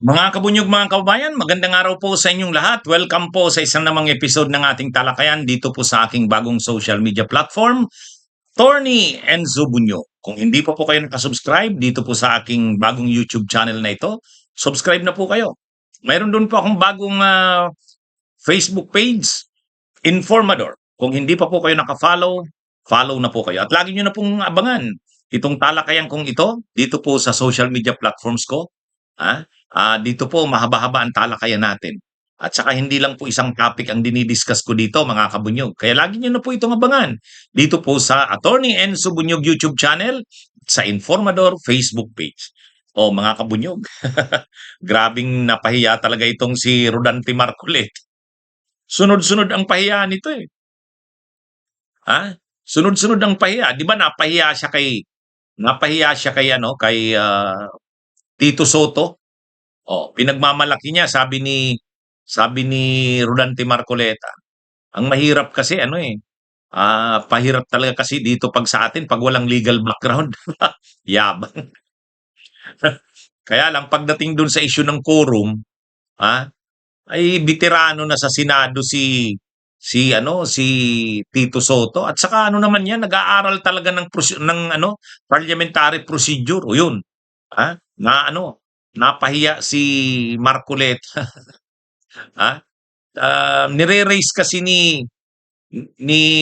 Mga kabunyog, mga kababayan, magandang araw po sa inyong lahat. Welcome po sa isang namang episode ng ating talakayan dito po sa aking bagong social media platform, Tony Enzo Bunyo. Kung hindi pa po kayo nakasubscribe dito po sa aking bagong YouTube channel na ito, subscribe na po kayo. Mayroon doon po akong bagong Facebook page, Informador. Kung hindi pa po kayo nakafollow, follow na po kayo. At lagi nyo na pong abangan itong talakayan kong ito dito po sa social media platforms ko. Dito po mahaba-haba ang talakayan natin. At saka hindi lang po isang topic ang dinidiscuss ko dito, mga kabunyog. Kaya lagi nyo na po itong abangan dito po sa Attorney Enzo Bunyog YouTube channel, sa Informador Facebook page. O mga kabunyog, grabing napahiya talaga itong si Rodante Marcolet. Sunod-sunod ang pahiya nito eh. Sunod-sunod ang pahiya. 'Di ba napahiya siya kay Tito Soto. Oh, pinagmamalaki niya, sabi ni Rodante Marcoleta. Ang mahirap kasi pahirap talaga kasi dito pag sa atin pag walang legal background. Yabang. Kaya lang pagdating dun sa issue ng quorum, ah, ay veterano na sa Senado si Tito Soto, at saka ano naman yan, nag-aaral talaga ng parliamentary procedure. O yun, napahiya si Marcoleta. ha Nire-raise kasi ni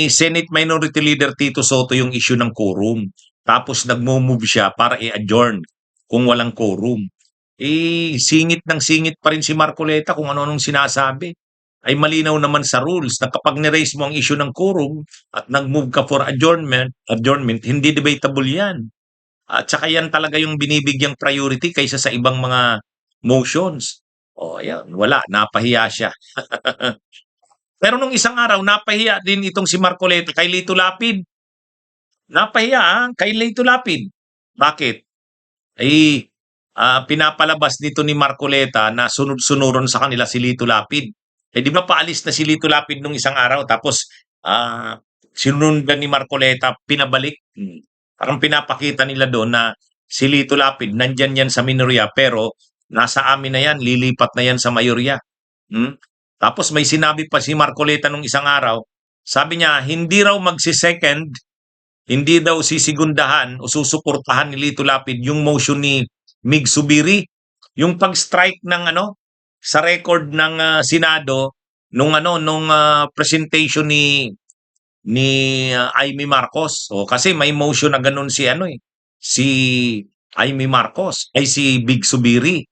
Senate Minority Leader Tito Soto yung issue ng quorum. Tapos nagmo-move siya para i-adjourn kung walang quorum. Singit ng singit pa rin si Marcoleta kung ano-anong sinasabi. Ay malinaw naman sa rules na kapag ni-raise mo ang issue ng quorum at nag-move ka for adjournment, hindi debatable yan. At saka yan talaga yung binibigyang priority kaysa sa ibang mga motions. O ayan, wala, napahiya siya. Pero nung isang araw, napahiya din itong si Marcoleta kay Lito Lapid. Napahiya kay Lito Lapid. Bakit? Pinapalabas nito ni Marcoleta na sunod-sunuron sa kanila si Lito Lapid. Di ba paalis na si Lito Lapid nung isang araw tapos sinundan ni Marcoleta, pinabalik. Parang pinapakita nila doon na si Lito Lapid, nandyan yan sa minorya pero nasa amin na yan, lilipat na yan sa mayorya. Tapos may sinabi pa si Marcoleta nung isang araw, sabi niya, hindi raw magsi-second, hindi daw sisigundahan o susuportahan ni Lito Lapid yung motion ni Mig Subiri, yung pag-strike ng sa record ng Senado nung presentation ni Amy Marcos. O kasi may motion na ganun si Amy Marcos ay si Big Subiri.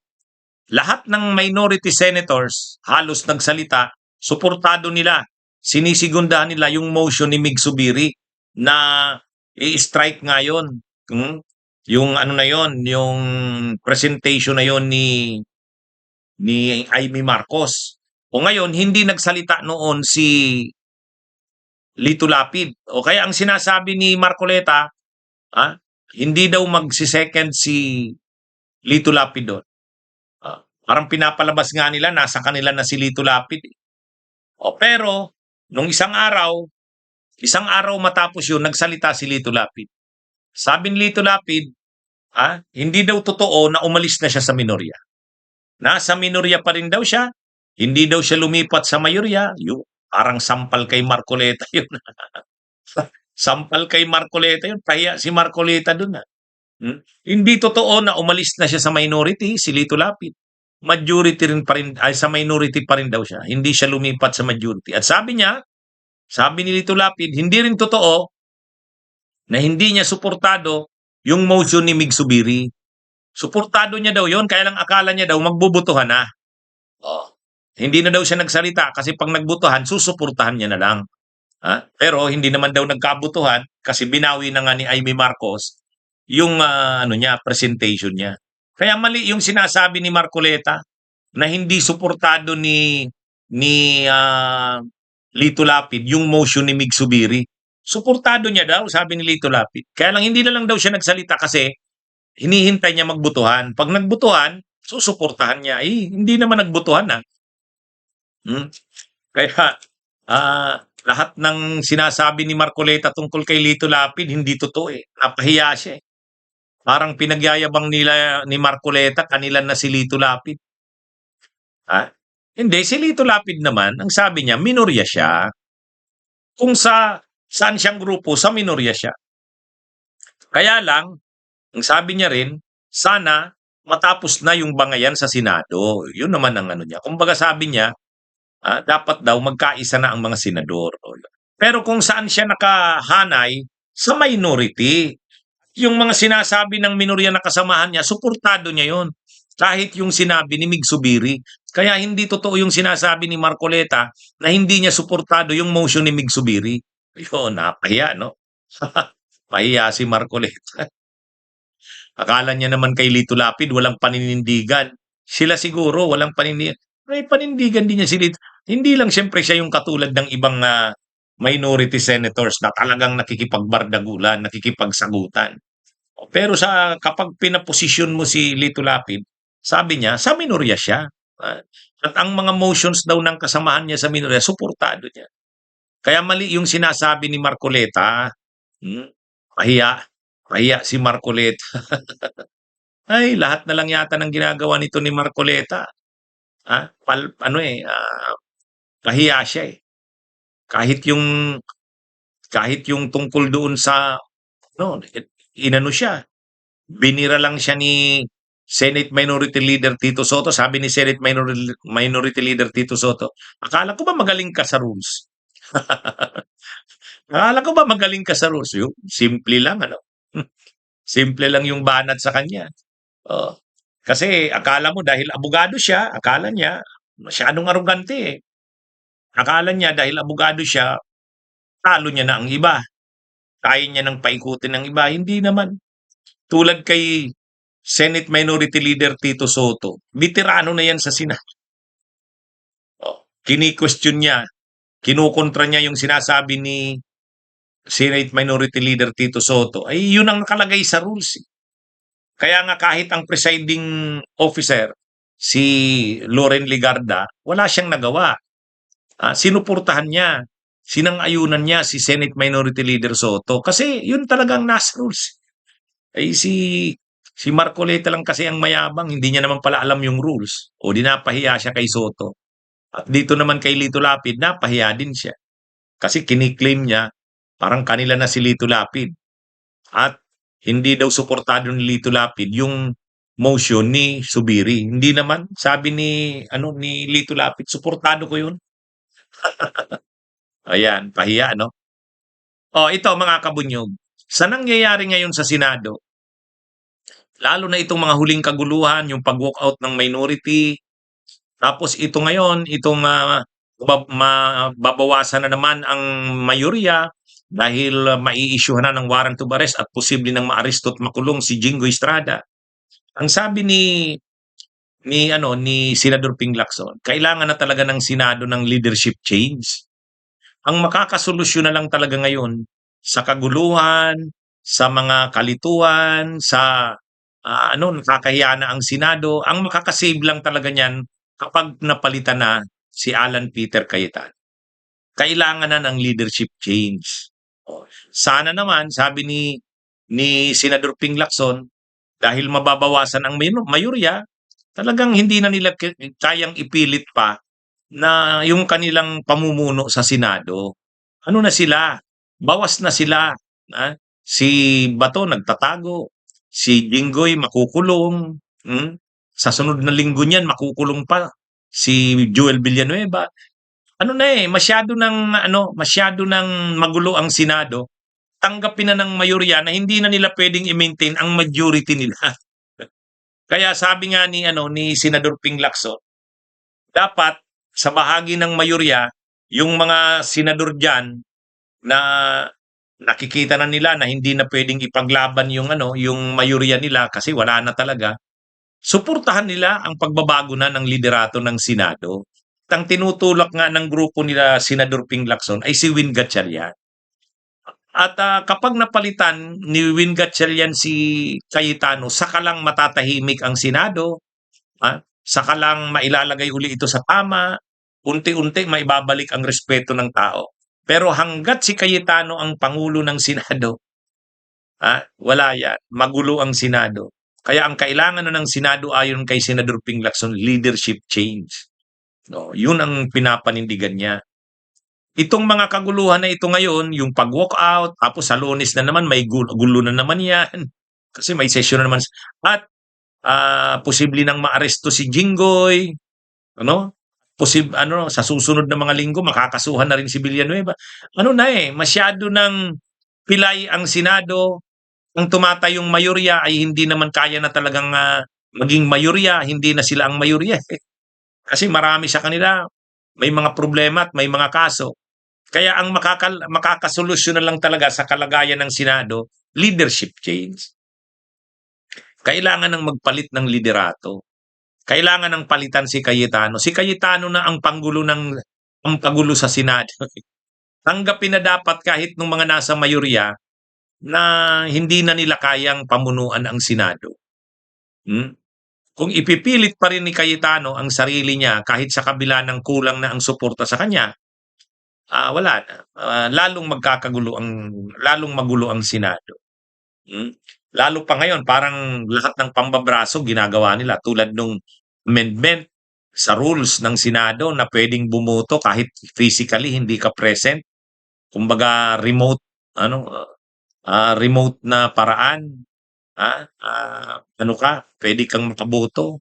Lahat ng minority senators halos nagsalita, suportado nila, sinisigundahan nila yung motion ni Mig Subiri na i-strike ngayon. Yung na yon, yung presentation na yon ni Amy Marcos. O ngayon, hindi nagsalita noon si Lito Lapid. O kaya ang sinasabi ni Marcoleta, hindi daw magsi-second si Lito Lapid doon. Parang pinapalabas nga nila, nasa kanila na si Lito Lapid. Pero, nung isang araw matapos yun, nagsalita si Lito Lapid. Sabi ni Lito Lapid, hindi daw totoo na umalis na siya sa minorya. Nasa minorya pa rin daw siya, hindi daw siya lumipat sa mayorya. Parang sampal kay Marcoleta yun. Sampal kay Marcoleta yun, pahiya si Marcoleta dun. Hindi totoo na umalis na siya sa minority, si Lito Lapid. Majority rin pa rin, sa minority pa rin daw siya. Hindi siya lumipat sa majority. At sabi ni Lito Lapid, hindi rin totoo na hindi niya suportado yung motion ni Mig Subiri. Suportado niya daw yon, kaya lang akala niya daw magbubutuhan na. Hindi na daw siya nagsalita kasi pag nagbutuhan, susuportahan niya na lang. Pero hindi naman daw nagkabutuhan kasi binawi na nga ni Amy Marcos yung presentation niya. Kaya mali yung sinasabi ni Marcoleta na hindi suportado ni Lito Lapid yung motion ni Mig Subiri. Suportado niya daw, sabi ni Lito Lapid. Kaya lang hindi na lang daw siya nagsalita kasi hinihintay niya magbutuhan. Pag nagbutuhan, susuportahan niya. Hindi naman nagbutuhan Kaya lahat ng sinasabi ni Marcoleta tungkol kay Lito Lapid hindi totoo Napahiya siya Parang pinagyayabang nila ni Marcoleta, kanila na si Lito Lapid. Ah, hindi, si Lito Lapid naman, ang sabi niya, minorya siya. Kung saan siyang grupo, sa minorya siya. Kaya lang, ang sabi niya rin, sana matapos na yung bangayan sa Senado. Yun naman ang ano niya. Kumbaga sabi niya, dapat daw magkaisa na ang mga senador. Pero kung saan siya nakahanay, sa minority. Yung mga sinasabi ng minorya na kasamahan niya, suportado niya yon. Kahit yung sinabi ni Mig Subiri. Kaya hindi totoo yung sinasabi ni Marcoleta na hindi niya suportado yung motion ni Mig Subiri. Yun, napahiya, no? Pahiya si Marcoleta. Akala niya naman kay Lito Lapid walang paninindigan. Sila siguro walang panindigan. May panindigan din niya si Lito. Hindi lang siyempre siya yung katulad ng ibang minority senators na talagang nakikipagbardagulan, nakikipagsagutan. Pero kapag pinaposisyon mo si Lito Lapid, sabi niya, sa minorya siya. Ah, At ang mga motions daw ng kasamahan niya sa minorya, suportado niya. Kaya mali yung sinasabi ni Marcoleta. Hmm, pahiya. Pahiya si Marcoleta. Ay, lahat na lang yata ng ginagawa nito ni Marcoleta. Pahiya siya eh. Kahit yung kahit yung tungkol doon sa no, inano siya, binira lang siya ni Senate Minority Leader Tito Soto. Sabi ni Senate Minority Leader Tito Soto, akala ko ba magaling ka sa rules? Akala ko ba magaling ka sa rules? Yung simple lang, ano? Simple lang yung banat sa kanya. Oh. Kasi akala mo dahil abogado siya, akala niya masyadong arugante eh. Akala niya dahil abogado siya, talo niya na ang iba. Kaya niya nang paikutin ng iba. Hindi naman. Tulad kay Senate Minority Leader Tito Soto, veterano na yan sa Senado. Kini-question niya, kinukontra niya yung sinasabi ni Senate Minority Leader Tito Soto. Ay yun ang nakalagay sa rules. Kaya nga kahit ang presiding officer, si Loren Ligarda, wala siyang nagawa. Sinuportahan niya, sinang-ayunan niya si Senate Minority Leader Soto kasi yun talagang nasa rules. Ay si Marcoleta lang kasi ang mayabang, hindi niya naman pala alam yung rules. O di napahiya siya kay Soto. At dito naman kay Lito Lapid, napahiya din siya. Kasi kiniklaim niya, parang kanila na si Lito Lapid. At hindi daw suportado ni Lito Lapid yung motion ni Subiri. Hindi naman, sabi ni Lito Lapid, suportado ko yun. Ayan, pahiya, no? Ito mga kabunyog. Sa nangyayari ngayon sa Senado, lalo na itong mga huling kaguluhan, yung pag-walkout ng minority, tapos ito ngayon, itong mababawasan na naman ang mayorya dahil mai-issuehan na ng warrant of arrest at posible nang maaresto at makulong si Jingo Estrada. Ang sabi ni Senador Ping Lacson, kailangan na talaga ng Senado ng leadership change. Ang makakasolusyon na lang talaga ngayon sa kaguluhan, sa mga kalituhan, sa nakakahiya na ang Senado, ang makakasave lang talaga niyan kapag napalitan na si Alan Peter Cayetano. Kailangan na ng leadership change. Sana naman, sabi ni Senador Ping Lacson, dahil mababawasan ang mayorya, talagang hindi na nila kayang ipilit pa na yung kanilang pamumuno sa Senado. Ano na sila? Bawas na sila. Si Bato nagtatago, si Jinggoy makukulong, sa sunod na linggo niyan makukulong pa si Joel Villanueva. Masyado ng magulo ang Senado. Tanggapin na ng mayorya na hindi na nila pwedeng i-maintain ang majority nila. Kaya sabi nga ni Senador Ping Lacson, dapat sa bahagi ng mayorya, yung mga senador diyan na nakikita na nila na hindi na pwedeng ipaglaban yung mayorya nila kasi wala na talaga. Suportahan nila ang pagbabago na ng liderato ng Senado. Ang tinutulak nga ng grupo nila Senador Ping Lacson ay si Win Gatchalian. At kapag napalitan ni Win Gatchalian si Cayetano, saka lang matatahimik ang Senado, saka lang mailalagay uli ito sa tama, unti-unti maibabalik ang respeto ng tao. Pero hanggat si Cayetano ang Pangulo ng Senado, wala yan. Magulo ang Senado. Kaya ang kailangan ng Senado ayon kay Senador Ping Lacson, leadership change. No, yun ang pinapanindigan niya. Itong mga kaguluhan na ito ngayon, yung pag-walk out, tapos sa Lunes na naman may gulo na naman yan. Kasi may session na naman. At posible nang maaresto si Jinggoy, ano? Sa susunod na mga linggo makakasuhan na rin si Villanueva. Ano na masyado ng pilay ang Senado. Ang tumatayong mayorya ay hindi naman kaya na talagang maging mayorya, hindi na sila ang mayorya. Kasi marami sa kanila, may mga problema at may mga kaso. Kaya ang makakasolusyon na lang talaga sa kalagayan ng Senado, leadership change. Kailangan ng magpalit ng liderato. Kailangan ng palitan si Cayetano. Si Cayetano na ang pagulo sa Senado. Tanggapin na dapat kahit ng mga nasa mayorya na hindi na nila kayang pamunuan ang Senado. Kung ipipilit pa rin ni Cayetano ang sarili niya kahit sa kabila ng kulang na ang suporta sa kanya, wala na. Lalong magulo ang Senado. Lalo pa ngayon, parang lahat ng pambabraso ginagawa nila tulad nung amendment sa rules ng Senado na pwedeng bumoto kahit physically hindi ka present. Kumbaga remote na paraan. Pwede kang makaboto.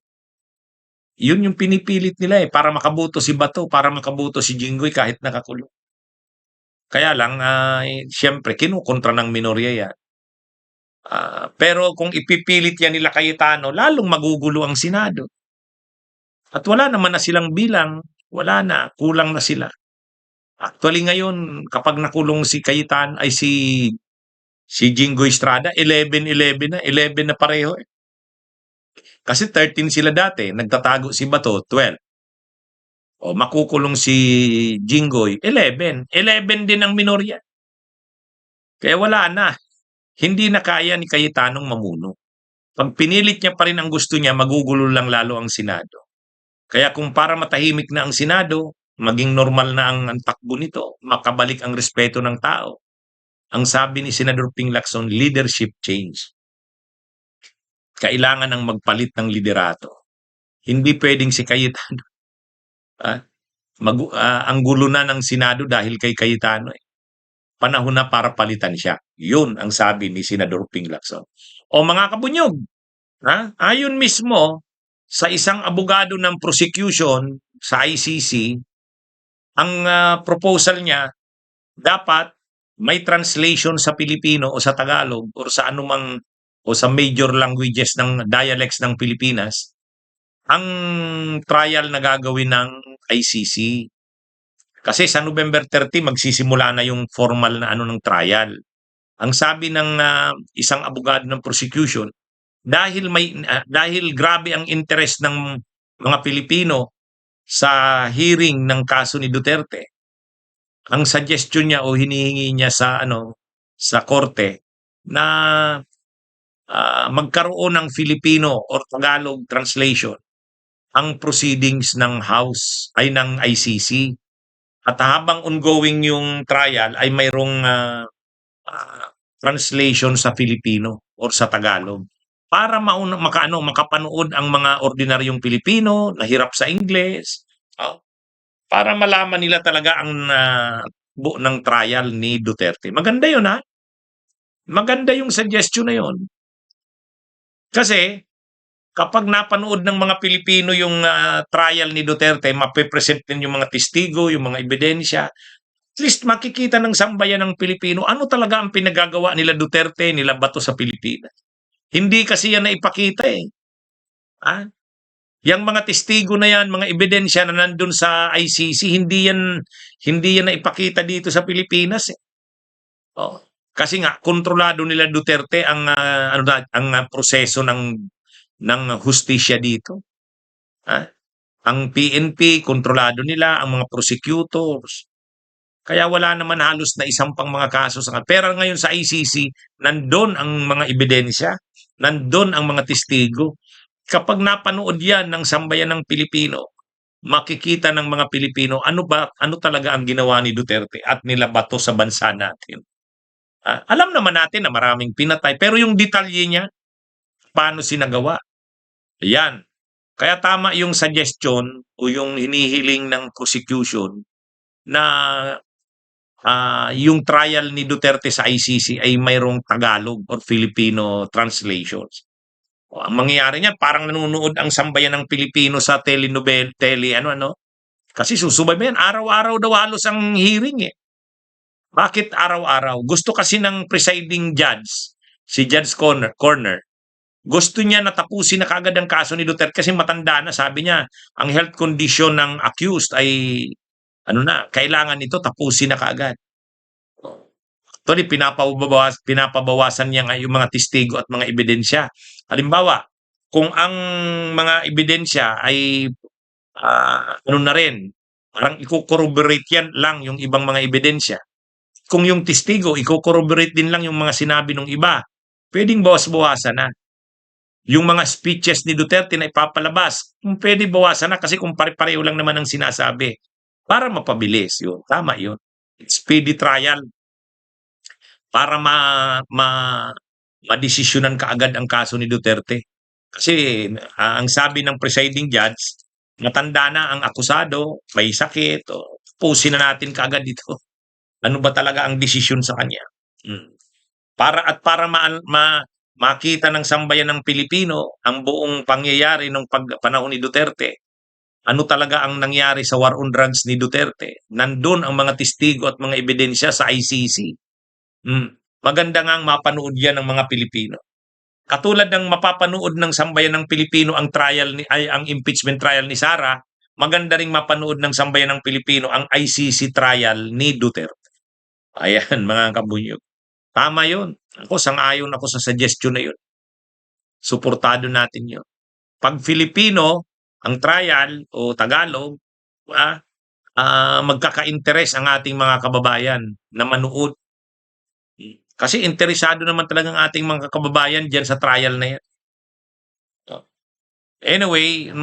Yun yung pinipilit nila para makaboto si Bato, para makaboto si Jinggoy kahit nakakulong. Kaya lang, siyempre, kinukontra ng minorya yan. Pero kung ipipilit yan nila Cayetano, lalong magugulo ang Senado. At wala naman na silang bilang, wala na, kulang na sila. Actually ngayon, kapag nakulong si Cayetano, ay si Jinggoy Estrada, 11-11 na, 11 na pareho. Kasi 13 sila dati, nagtatago si Bato, 12. O makukulong si Jinggoy, 11. 11 din ang minorya. Kaya wala na. Hindi na kaya ni Cayetanong mamuno. Pag pinilit niya pa rin ang gusto niya, magugulo lang lalo ang Senado. Kaya kung para matahimik na ang Senado, maging normal na ang takbo nito, makabalik ang respeto ng tao. Ang sabi ni Senador Ping Lacson, leadership change. Kailangan ng magpalit ng liderato. Hindi pwedeng si Cayetano. Ang gulo na ng Senado dahil kay Cayetano. Panahon na para palitan siya. Yun ang sabi ni Senador Ping Lacson. O mga kabunyog, ayon mismo sa isang abogado ng prosecution sa ICC, ang proposal niya, dapat may translation sa Pilipino o sa Tagalog o sa anumang o sa major languages ng dialects ng Pilipinas ang trial na gagawin ng ICC. Kasi sa November 30 magsisimula na yung formal na ng trial. Ang sabi ng isang abogado ng prosecution, dahil grabe ang interest ng mga Pilipino sa hearing ng kaso ni Duterte, ang suggestion niya o hinihingi niya sa korte na magkaroon ng Filipino or Tagalog translation ang proceedings ng House ay ng ICC. At habang ongoing yung trial ay mayroong translation sa Filipino or sa Tagalog para makapanood ang mga ordinaryong Pilipino na hirap sa Ingles, para malaman nila talaga ang buo ng trial ni Duterte. Maganda yun Maganda yung suggestion na yun. Kasi kapag napanood ng mga Pilipino yung trial ni Duterte, mapipresent din yung mga testigo, yung mga ebidensya. At least makikita ng sambayan ng Pilipino ano talaga ang pinagagawa nila Duterte, nila Bato sa Pilipinas. Hindi kasi yan na ipakita Yang mga testigo na yan, mga ebidensya na nandun sa ICC, hindi yan na ipakita dito sa Pilipinas Kasi nga kontrolado nila Duterte ang proseso ng hustisya dito. Ang PNP kontrolado nila, ang mga prosecutors. Kaya wala naman halos na isang pang mga kaso pero ngayon sa ICC, nandun ang mga ebidensya, nandun ang mga testigo. Kapag napanood yan ng sambayan ng Pilipino, makikita ng mga Pilipino ano talaga ang ginawa ni Duterte at nila Bato sa bansa natin. Alam naman natin na maraming pinatay, pero yung detalye niya, paano sinagawa? Yan. Kaya tama yung suggestion o yung hinihiling ng prosecution na yung trial ni Duterte sa ICC ay mayroong Tagalog or Filipino translations. O, ang mangyayari niyan parang nanonood ang sambayan ng Pilipino sa kasi susubaybayan araw-araw daw halos ang hearing eh. Bakit araw-araw? Gusto kasi ng presiding judge, si Judge Corner, gusto niya na tapusin na kaagad ang kaso ni Duterte kasi matanda na, sabi niya, ang health condition ng accused ay kailangan nito tapusin na kaagad. Actually, pinapabawasan niya nga yung mga testigo at mga ebidensya. Halimbawa, kung ang mga ebidensya ay na rin, parang i-corroborate yan lang yung ibang mga ebidensya. Kung yung testigo, i-corroborate din lang yung mga sinabi ng iba, pwedeng bawas-bawasan na. Yung mga speeches ni Duterte na ipapalabas, pwede bawasan na kasi kung pare-pareho lang naman ang sinasabi para mapabilis yun. Tama yun. Speedy trial para madesisyonan kaagad ang kaso ni Duterte. Kasi ang sabi ng presiding judge, matanda na ang akusado, may sakit, o pusin na natin kaagad dito. Ano ba talaga ang desisyon sa kanya? Para makita ng sambayan ng Pilipino ang buong pangyayari ng panahon ni Duterte. Ano talaga ang nangyari sa war on drugs ni Duterte? Nandun ang mga testigo at mga ebidensya sa ICC. Maganda ngang mapanood yan ng mga Pilipino. Katulad ng mapapanood ng sambayan ng Pilipino ang ang impeachment trial ni Sara, maganda ring mapanood ng sambayan ng Pilipino ang ICC trial ni Duterte. Ayan, mga kabunyog. Tama yun. Ako, sang-ayon ako sa suggestion na yun. Suportado natin yun. Pag Filipino, ang trial o Tagalog, magkaka-interes ang ating mga kababayan na manood. Kasi interesado naman talagang ating mga kababayan dyan sa trial na yan. Anyway,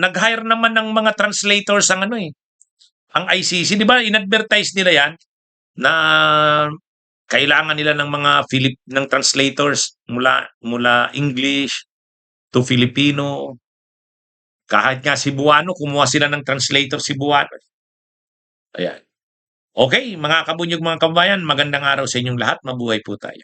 nag-hire naman ng mga translators ang ang ICC. Di ba, in-advertise nila yan na kailangan nila ng mga ng translators mula English to Filipino. Kahit nga Cebuano, kumuha sila ng translator Cebuano. Ayan. Okay, mga kabunyog, mga kababayan, magandang araw sa inyong lahat. Mabuhay po tayo.